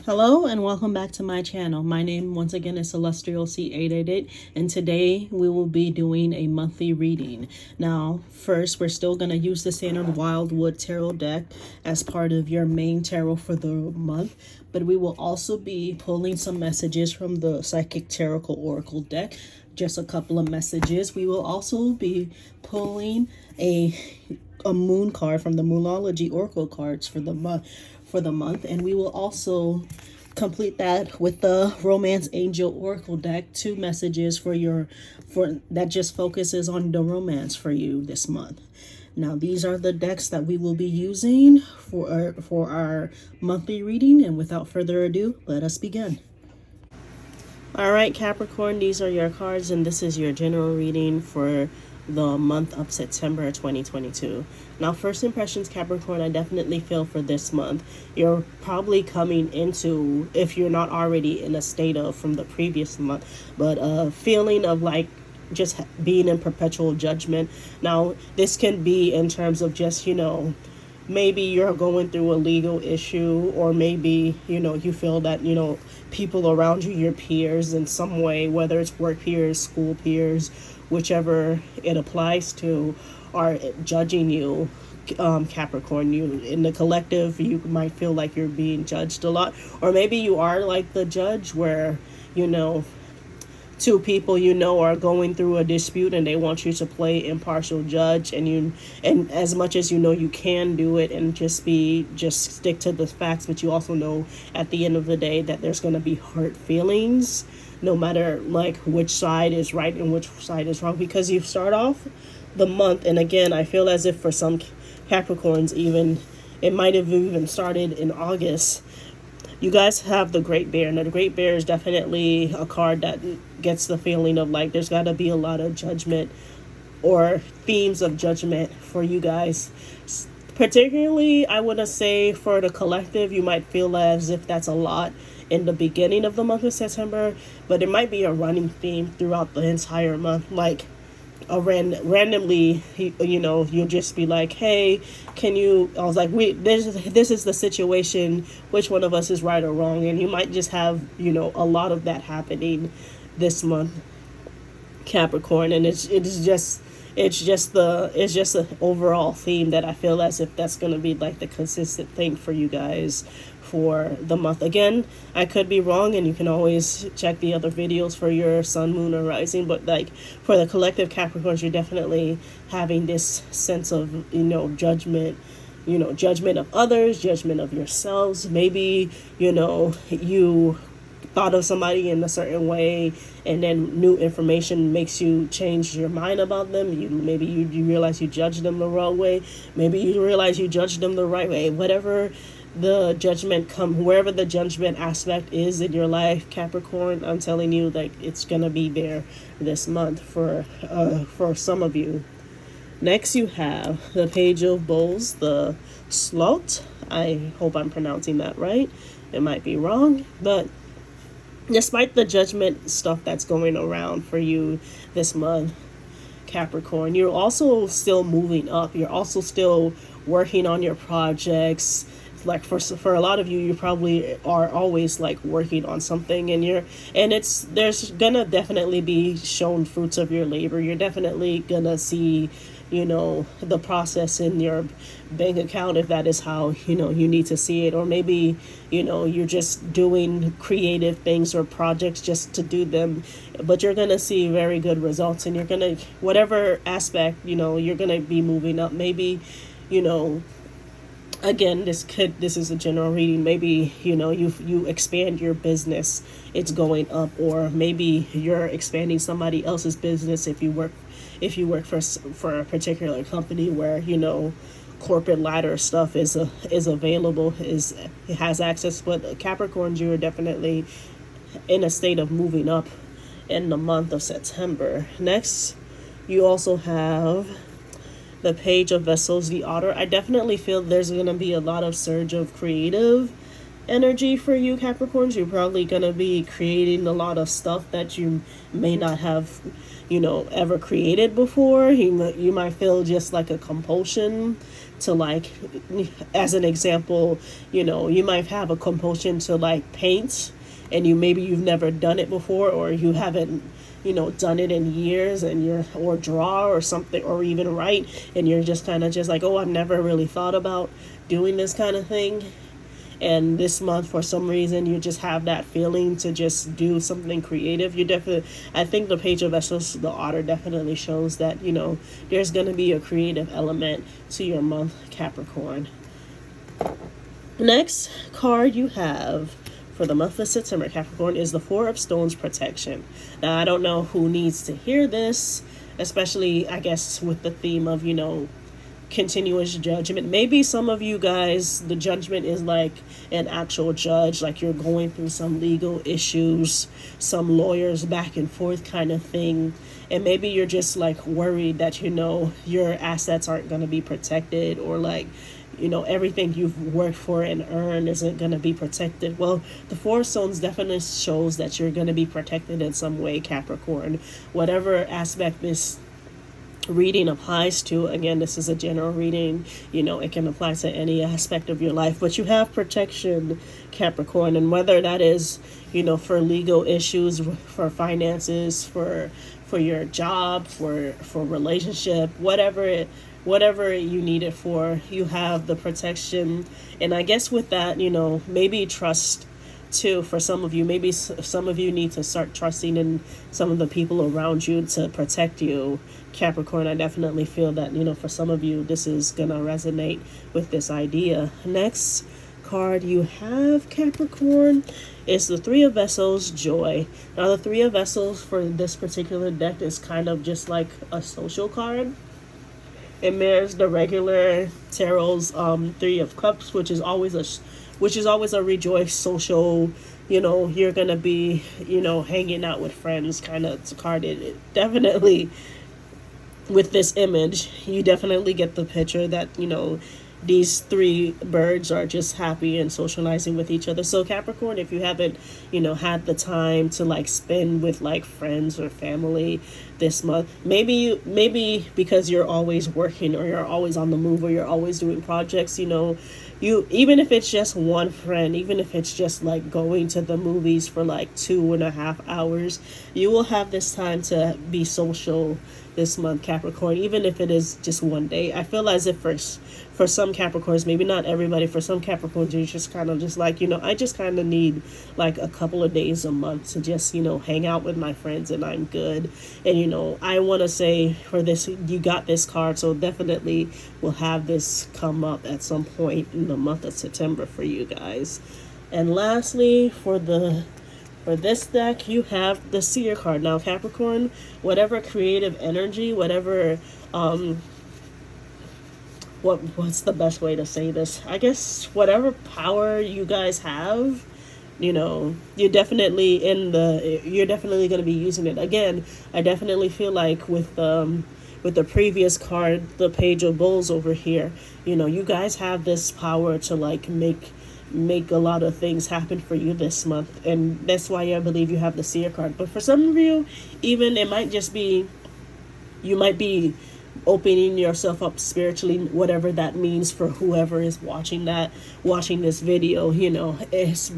Hello and welcome back to my channel. My name once again is Celestial C888 and today we will be doing a monthly reading. Now first we're still going to use the standard Wildwood Tarot deck as part of your main tarot for the month, but we will also be pulling some messages from the Psychic Tarot Oracle deck. Just a couple of messages. We will also be pulling a moon card from the Moonology Oracle cards for the month, and we will also complete that with the Romance Angel Oracle deck. Two messages for that just focuses on the romance for you this month. Now these are the decks that we will be using for our monthly reading, and without further ado, let us begin. All right, Capricorn, these are your cards, and this is your general reading for the month of September 2022. Now, first impressions, Capricorn, I definitely feel for this month, you're probably coming into, if you're not already in a state of from the previous month, but a feeling of like just being in perpetual judgment. Now, this can be in terms of just, maybe you're going through a legal issue, or maybe, you feel that, people around you, your peers in some way, whether it's work peers, school peers, whichever it applies to, are judging you, Capricorn. You in the collective, you might feel like you're being judged a lot, or maybe you are like the judge where, two people are going through a dispute and they want you to play impartial judge, and as much as you can do it and just stick to the facts, but you also know at the end of the day that there's going to be hurt feelings no matter like which side is right and which side is wrong, because you start off the month, and again I feel as if for some Capricorns even it might have even started in August. You guys have the Great Bear. Now, the Great Bear is definitely a card that gets the feeling of like there's got to be a lot of judgment or themes of judgment for you guys. Particularly, I want to say for the collective, you might feel as if that's a lot in the beginning of the month of September, but it might be a running theme throughout the entire month. Like, randomly, you'll just be like, hey, I was like, this is the situation, which one of us is right or wrong? And you might just have, a lot of that happening this month, Capricorn. And it's just an overall theme that I feel as if that's going to be like the consistent thing for you guys for the month. Again, I could be wrong, and you can always check the other videos for your sun, moon, or rising, but like for the collective Capricorns, you're definitely having this sense of judgment, judgment of others, judgment of yourselves. Maybe you thought of somebody in a certain way, and then new information makes you change your mind about them. Maybe you realize you judged them the wrong way. Maybe you realize you judged them the right way. Whatever the judgment wherever the judgment aspect is in your life, Capricorn, I'm telling you, like, it's gonna be there this month for some of you. Next, you have the Page of Bowls, the Sloth. I hope I'm pronouncing that right. It might be wrong, but despite the judgment stuff that's going around for you this month, Capricorn, you're also still moving up. You're also still working on your projects. Like for a lot of you, you probably are always like working on something, and there's gonna definitely be shown fruits of your labor. You're definitely gonna see the process in your bank account, if that is how you need to see it. Or maybe you're just doing creative things or projects just to do them, but you're gonna see very good results, and you're gonna, whatever aspect, you're gonna be moving up. Maybe again, this is a general reading. Maybe you expand your business, it's going up, or maybe you're expanding somebody else's business if you work for a particular company where corporate ladder stuff is available, it has access. But Capricorns, you are definitely in a state of moving up in the month of September. Next, you also have the Page of Vessels, the Otter. I definitely feel there's going to be a lot of surge of creative energy for you, Capricorns. You're probably going to be creating a lot of stuff that you may not have, ever created before. You might feel just like a compulsion to like, as an example, you might have a compulsion to like paint, and maybe you've never done it before, or you haven't done it in years, and or draw or something, or even write, and you're just kind of just like, oh, I've never really thought about doing this kind of thing. And this month, for some reason, you just have that feeling to just do something creative. You definitely, I think the Page of Vessels, the Otter, definitely shows that there's going to be a creative element to your month, Capricorn. Next card you have for the month of September, Capricorn, is the Four of Stones, Protection. Now, I don't know who needs to hear this, especially, I guess, with the theme of, continuous judgment. Maybe some of you guys, the judgment is like an actual judge, like you're going through some legal issues, some lawyers back and forth kind of thing. And maybe you're just like worried that, your assets aren't going to be protected, or like, everything you've worked for and earned isn't going to be protected. Well, the Four of Stones definitely shows that you're going to be protected in some way, Capricorn. Whatever aspect this reading applies to. Again, this is a general reading. It can apply to any aspect of your life, but you have protection, Capricorn. And whether that is, for legal issues, for finances, for your job, for relationship, whatever you need it for, you have the protection. And I guess with that, maybe trust too. For some of you, maybe some of you need to start trusting in some of the people around you to protect you, Capricorn. I definitely feel that, for some of you, this is gonna resonate with this idea. Next card you have, Capricorn, is the Three of Vessels, Joy. Now, the Three of Vessels for this particular deck is kind of just like a social card. It mirrors the regular tarot's Three of Cups, which is always a rejoice, social, you're gonna be, hanging out with friends kind of card. It definitely, with this image, you definitely get the picture that, these three birds are just happy and socializing with each other. So Capricorn, if you haven't, had the time to like spend with like friends or family this month, maybe because you're always working, or you're always on the move, or you're always doing projects, you, even if it's just one friend, even if it's just like going to the movies for like 2.5 hours, you will have this time to be social this month, Capricorn, even if it is just one day. I feel as if for some Capricorns, maybe not everybody, for some Capricorns, you just kind of just like, I just kind of need like a couple of days a month to just, hang out with my friends, and I'm good. And, I want to say for this, you got this card, so definitely will have this come up at some point in the month of September for you guys. And lastly, for this deck, you have the Seer card. Now, Capricorn, whatever creative energy, whatever, what's the best way to say this? I guess whatever power you guys have, you're definitely going to be using it. Again, I definitely feel like with the previous card, the Page of Bowls over here, you guys have this power to like make a lot of things happen for you this month, and that's why I believe you have the Seer card. But for some of you, even it might just be, you might be opening yourself up spiritually, whatever that means for whoever is watching this video. It's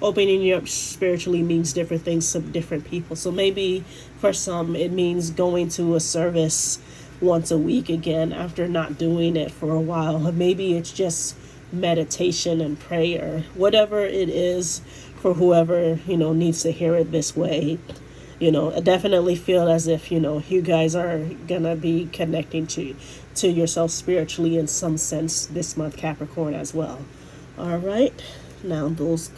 opening you up spiritually means different things to different people. So maybe for some it means going to a service once a week again after not doing it for a while. Maybe it's just meditation and prayer, whatever it is for whoever needs to hear it this way. I definitely feel as if you guys are gonna be connecting to yourself spiritually in some sense this month, Capricorn, as well. All right, now those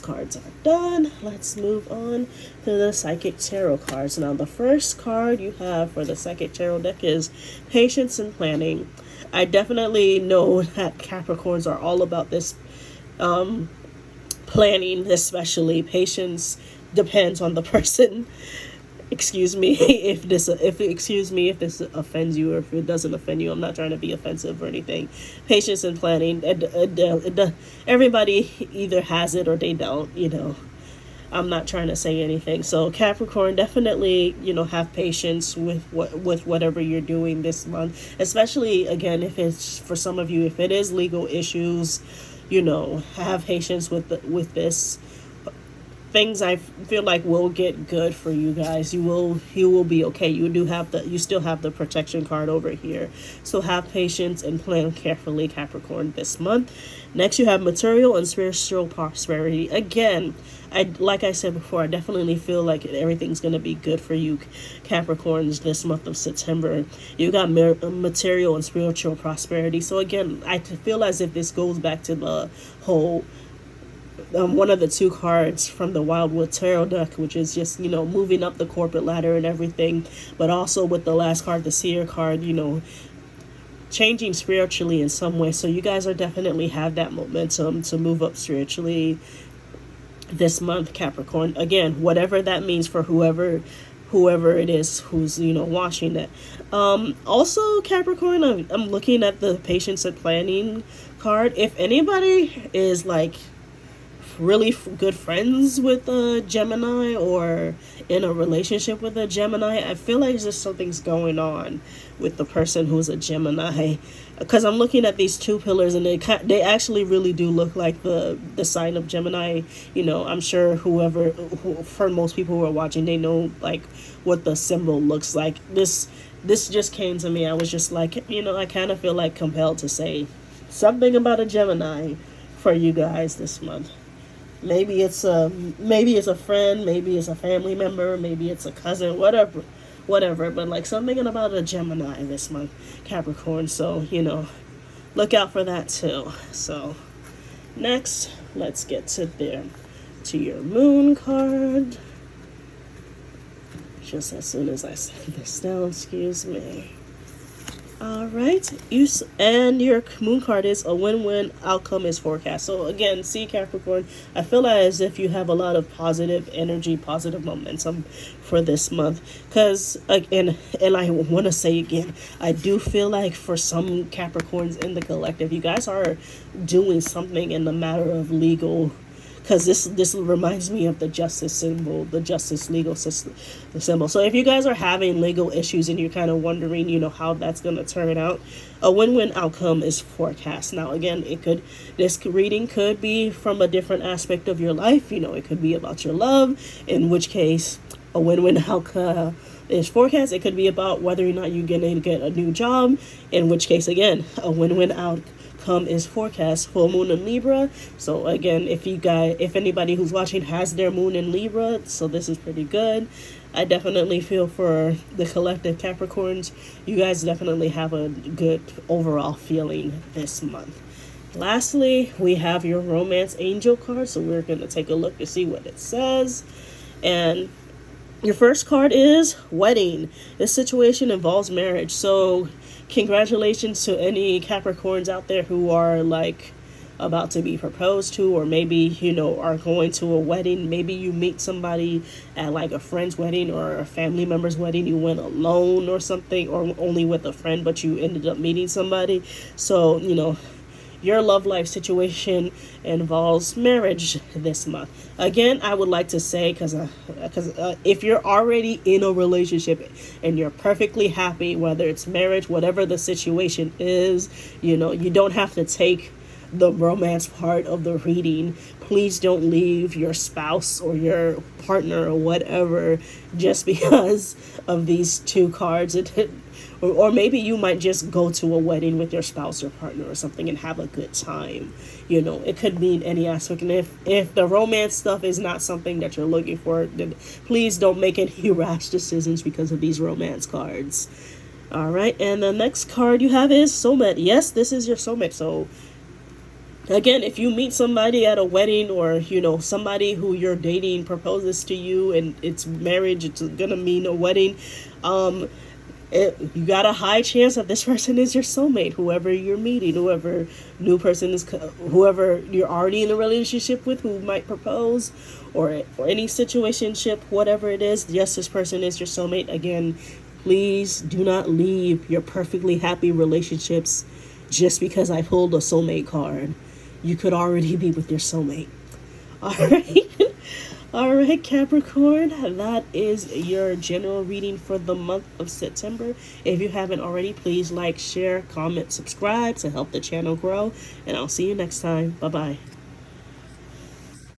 cards are done. Let's move on to the Psychic Tarot cards. Now, the first card you have for the Psychic Tarot deck is Patience and Planning. I definitely know that Capricorns are all about this planning, especially. Patience depends on the person. Excuse me if this offends you, or if it doesn't offend you. I'm not trying to be offensive or anything. Patience and planning, everybody either has it or they don't. I'm not trying to say anything. So Capricorn, definitely, have patience with whatever you're doing this month, especially again if it's for some of you, if it is legal issues, have patience with this. Things I feel like will get good for you guys. You will be okay. You still have the protection card over here. So have patience and plan carefully, Capricorn, this month. Next, you have material and spiritual prosperity. Again, like I said before, I definitely feel like everything's going to be good for you, Capricorns, this month of September. You got material and spiritual prosperity. So again, I feel as if this goes back to the whole one of the two cards from the Wildwood Tarot deck, which is just, moving up the corporate ladder and everything. But also with the last card, the Seer card, changing spiritually in some way. So you guys are definitely have that momentum to move up spiritually this month, Capricorn. Again, whatever that means for whoever it is who's, watching it. Also, Capricorn, I'm looking at the patience and planning card. If anybody is like really good friends with a Gemini or in a relationship with a Gemini, I feel like just something's going on with the person who's a Gemini, because I'm looking at these two pillars and they actually really do look like the sign of Gemini. I'm sure for most people who are watching, they know like what the symbol looks like. This just came to me. I was just like, I kind of feel like compelled to say something about a Gemini for you guys this month. Maybe it's a friend, maybe it's a family member, maybe it's a cousin, whatever. But like something about a Gemini this month, Capricorn. So, look out for that too. So next, let's get to your moon card. Just as soon as I set this down, excuse me. All right, and your moon card is a win-win outcome is forecast. So again, see, Capricorn, I feel as if you have a lot of positive energy, positive momentum for this month. Because again, and I want to say again, I do feel like for some Capricorns in the collective, you guys are doing something in the matter of legal. Because this reminds me of the justice symbol, the justice legal system, the symbol. So if you guys are having legal issues and you're kind of wondering, how that's going to turn out, a win-win outcome is forecast. Now, again, this reading could be from a different aspect of your life. It could be about your love, in which case a win-win outcome is forecast. It could be about whether or not you're going to get a new job, in which case, again, a win-win outcome is forecast. Full moon in Libra. So again, if anybody who's watching has their moon in Libra, so this is pretty good. I definitely feel for the collective Capricorns, you guys definitely have a good overall feeling this month. Lastly, we have your romance angel card, so we're going to take a look to see what it says. And your first card is wedding. This situation involves marriage. So congratulations to any Capricorns out there who are like about to be proposed to, or maybe are going to a wedding. Maybe you meet somebody at like a friend's wedding or a family member's wedding. You went alone or something, or only with a friend, but you ended up meeting somebody. So your love life situation involves marriage this month. Again, I would like to say, because if you're already in a relationship and you're perfectly happy, whether it's marriage, whatever the situation is, you don't have to take the romance part of the reading. Please don't leave your spouse or your partner or whatever just because of these two cards. Or maybe you might just go to a wedding with your spouse or partner or something and have a good time. It could mean any aspect. And if the romance stuff is not something that you're looking for, then please don't make any rash decisions because of these romance cards. All right, and the next card you have is soulmate. Yes, this is your soulmate. So again, if you meet somebody at a wedding, or somebody who you're dating proposes to you and it's marriage, it's gonna mean a wedding. You got a high chance that this person is your soulmate, whoever you're meeting, whoever new person is, whoever you're already in a relationship with who might propose, or any situationship, whatever it is. Yes, this person is your soulmate. Again, please do not leave your perfectly happy relationships just because I pulled a soulmate card. You could already be with your soulmate. All right. All right, Capricorn, that is your general reading for the month of September. If you haven't already, please like, share, comment, subscribe to help the channel grow, and I'll see you next time. Bye bye.